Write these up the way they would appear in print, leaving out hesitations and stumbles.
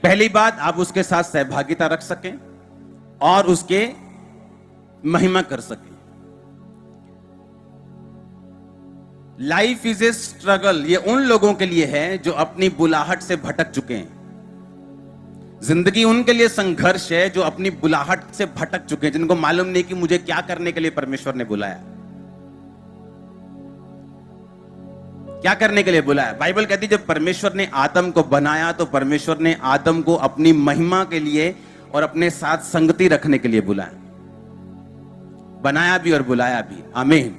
पहली बात, आप उसके साथ सहभागिता रख सकें और उसके महिमा कर सकें। लाइफ इज ए स्ट्रगल, ये उन लोगों के लिए है जो अपनी बुलाहट से भटक चुके हैं। जिंदगी उनके लिए संघर्ष है जो अपनी बुलाहट से भटक चुके हैं, जिनको मालूम नहीं कि मुझे क्या करने के लिए परमेश्वर ने बुलाया, क्या करने के लिए बुलाया। बाइबल कहती है जब परमेश्वर ने आदम को बनाया तो परमेश्वर ने आदम को अपनी महिमा के लिए और अपने साथ संगति रखने के लिए बुलाया, बनाया भी और बुलाया भी। आमीन।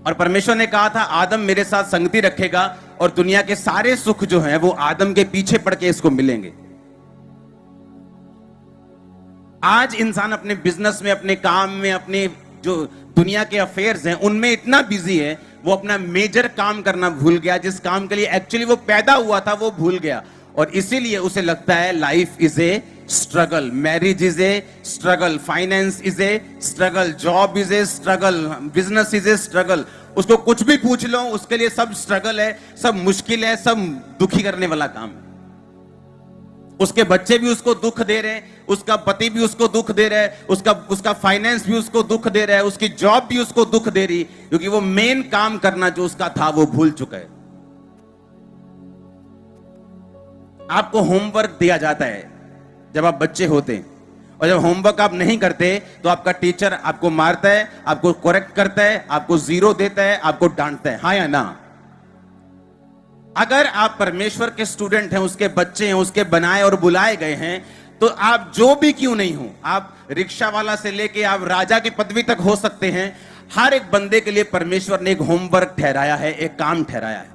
और परमेश्वर ने कहा था आदम मेरे साथ संगति रखेगा और दुनिया के सारे सुख जो हैं वो आदम के पीछे पड़ के इसको मिलेंगे। आज इंसान अपने बिजनेस में, अपने काम में, अपने जो दुनिया के अफेयर्स हैं उनमें इतना बिजी है, वो अपना मेजर काम करना भूल गया, जिस काम के लिए एक्चुअली वो पैदा हुआ था वो भूल गया। और इसीलिए उसे लगता है life is a struggle, marriage is a struggle, finance is a struggle, job is a struggle, business is a struggle. उसको कुछ भी पूछ लो उसके लिए सब स्ट्रगल है, सब मुश्किल है, सब दुखी करने वाला काम है। उसके बच्चे भी उसको दुख दे रहे हैं, उसका पति भी उसको दुख दे रहा है, उसका फाइनेंस भी उसको दुख दे रहा है, उसकी जॉब भी उसको दुख दे रही, क्योंकि वो मेन काम करना जो उसका था वो भूल चुका है। आपको होमवर्क दिया जाता है जब आप बच्चे होते हैं, और जब होमवर्क आप नहीं करते तो आपका टीचर आपको मारता है, आपको करेक्ट करता है, आपको 0 देता है, आपको डांटता है, हाँ या ना। अगर आप परमेश्वर के स्टूडेंट हैं, उसके बच्चे हैं, उसके बनाए और बुलाए गए हैं, तो आप जो भी क्यों नहीं हो, आप रिक्शा वाला से लेके आप राजा की पदवी तक हो सकते हैं। हर एक बंदे के लिए परमेश्वर ने एक होमवर्क ठहराया है, एक काम ठहराया है।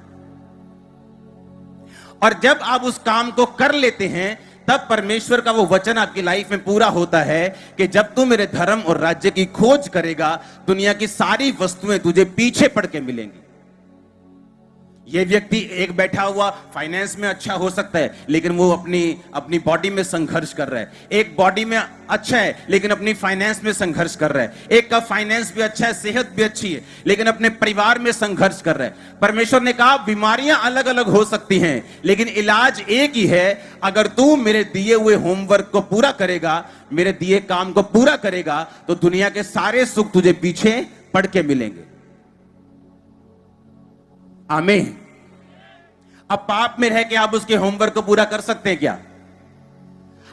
और जब आप उस काम को कर लेते हैं तब परमेश्वर का वो वचन आपकी लाइफ में पूरा होता है कि जब तू मेरे धर्म और राज्य की खोज करेगा दुनिया की सारी वस्तुएं तुझे पीछे पड़ के मिलेंगी। ये व्यक्ति एक बैठा हुआ फाइनेंस में अच्छा हो सकता है लेकिन वो अपनी बॉडी में संघर्ष कर रहा है। एक बॉडी में अच्छा है लेकिन अपनी फाइनेंस में संघर्ष कर रहा है। एक का फाइनेंस भी अच्छा है, सेहत भी अच्छी है, लेकिन अपने परिवार में संघर्ष कर रहा है। परमेश्वर ने कहा बीमारियां अलग अलग हो सकती हैं लेकिन इलाज एक ही है। अगर तू मेरे दिए हुए होमवर्क को पूरा करेगा, मेरे दिए काम को पूरा करेगा, तो दुनिया के सारे सुख तुझे पीछे पड़ के मिलेंगे। आमीन। अब पाप में रह के आप उसके होमवर्क को पूरा कर सकते हैं क्या?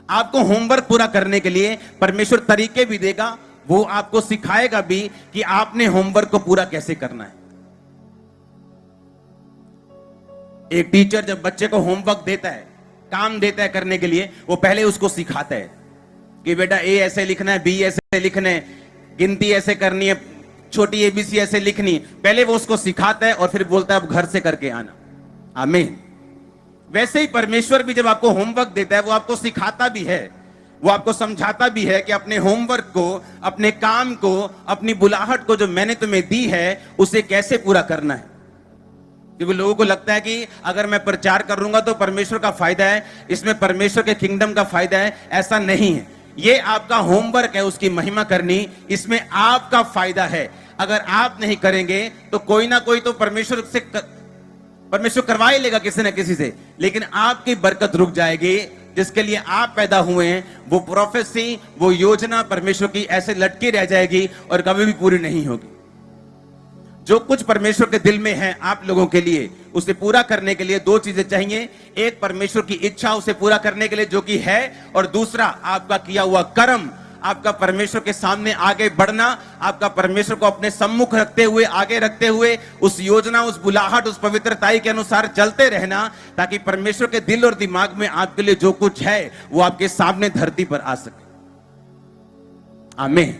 आपको होमवर्क पूरा करने के लिए परमेश्वर तरीके भी देगा, वो आपको सिखाएगा भी कि आपने होमवर्क को पूरा कैसे करना है। एक टीचर जब बच्चे को होमवर्क देता है, काम देता है करने के लिए, वो पहले उसको सिखाता है कि बेटा ए ऐसे लिखना है, बी ऐसे लिखना है, गिनती ऐसे करनी है, छोटी एबीसी ऐसे लिखनी। पहले वो उसको सिखाता है और फिर बोलता है अब घर से करके आना। आमीन। वैसे ही परमेश्वर भी जब आपको होमवर्क देता है वो आपको सिखाता भी है, वो आपको समझाता भी है कि अपने होमवर्क को, अपने काम को, अपनी बुलाहट को जो मैंने तुम्हें दी है उसे कैसे पूरा करना है। क्योंकि लोगों को लगता है कि अगर मैं प्रचार करूंगा तो परमेश्वर का फायदा है, इसमें परमेश्वर के किंगडम का फायदा है। ऐसा नहीं है, ये आपका होमवर्क है उसकी महिमा करनी, इसमें आपका फायदा है। अगर आप नहीं करेंगे तो कोई ना कोई तो परमेश्वर करवा ही लेगा किसी ना किसी से, लेकिन आपकी बरकत रुक जाएगी। जिसके लिए आप पैदा हुए हैं वो प्रोफेसी, वो योजना परमेश्वर की ऐसे लटकी रह जाएगी और कभी भी पूरी नहीं होगी। जो कुछ परमेश्वर के दिल में है आप लोगों के लिए, उसे पूरा करने के लिए 2 चीजें चाहिए। एक, परमेश्वर की इच्छा उसे पूरा करने के लिए जो कि है, और दूसरा आपका किया हुआ कर्म, आपका परमेश्वर के सामने आगे बढ़ना, आपका परमेश्वर को अपने सम्मुख रखते हुए, आगे रखते हुए उस योजना, उस बुलाहट, उस पवित्रताई के अनुसार चलते रहना, ताकि परमेश्वर के दिल और दिमाग में आपके लिए जो कुछ है वो आपके सामने धरती पर आ सके। आमीन।